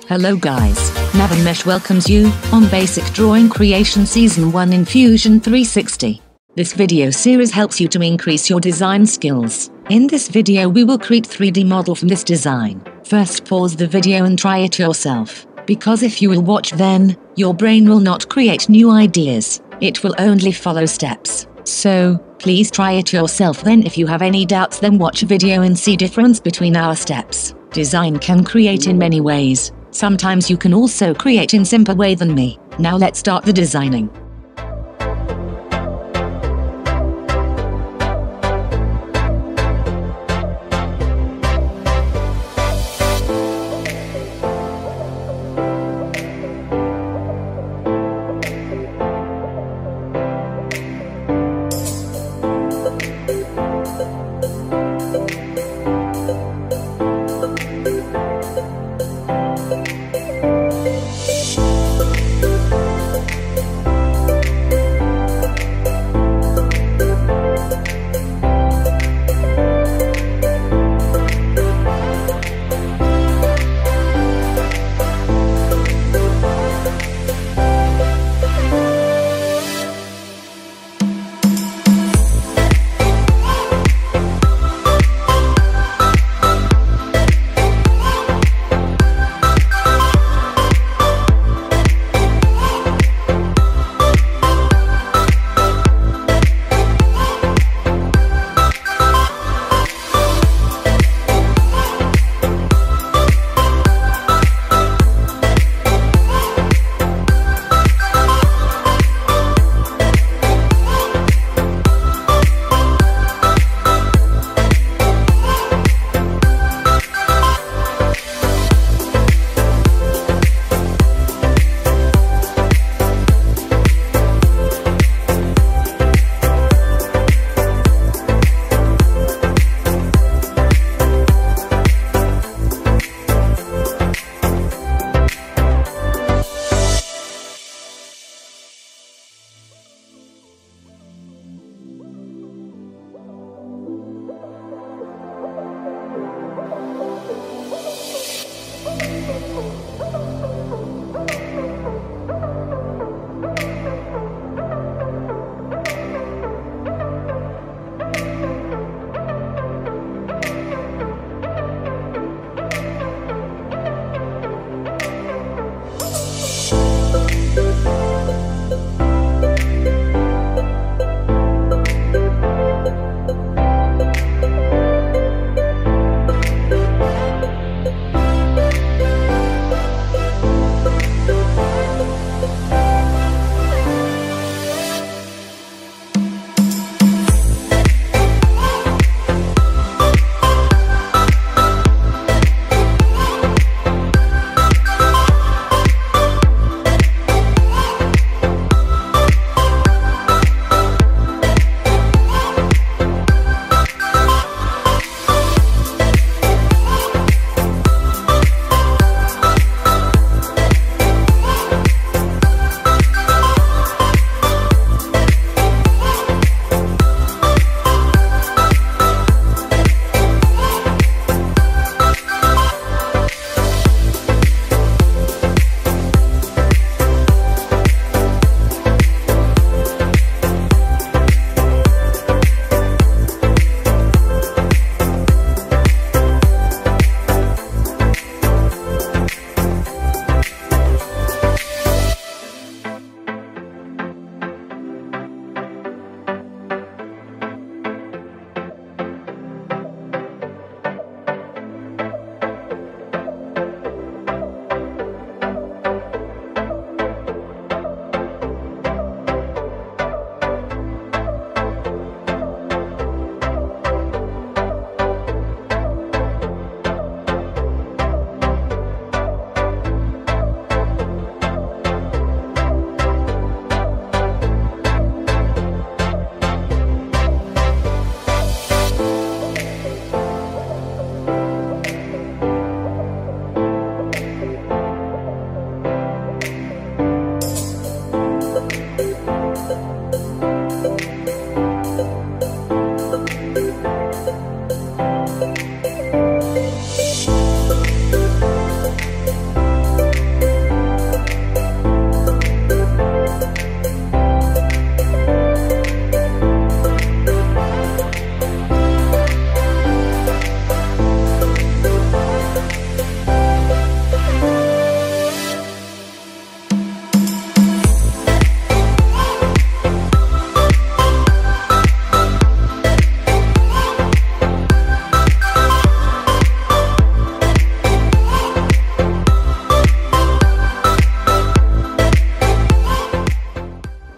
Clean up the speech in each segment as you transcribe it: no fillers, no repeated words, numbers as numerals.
Hello guys, Navimesh welcomes you on Basic Drawing Creation Season 1 in Fusion 360. This video series helps you to increase your design skills. In this video we will create 3D model from this design. First pause the video and try it yourself, because if you will watch then, your brain will not create new ideas, it will only follow steps. So, please try it yourself, then if you have any doubts then watch video and see difference between our steps. Design can create in many ways. Sometimes you can also create in simple way than me. Now let's start the designing.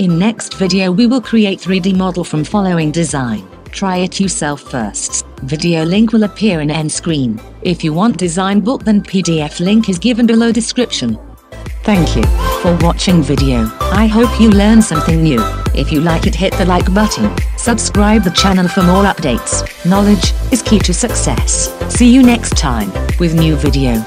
In next video we will create 3D model from following design. Try it yourself first. Video link will appear in end screen. If you want design book, then PDF link is given below description. Thank you for watching video. I hope you learned something new. If you like it, hit the like button. Subscribe the channel for more updates. Knowledge is key to success. See you next time with new video.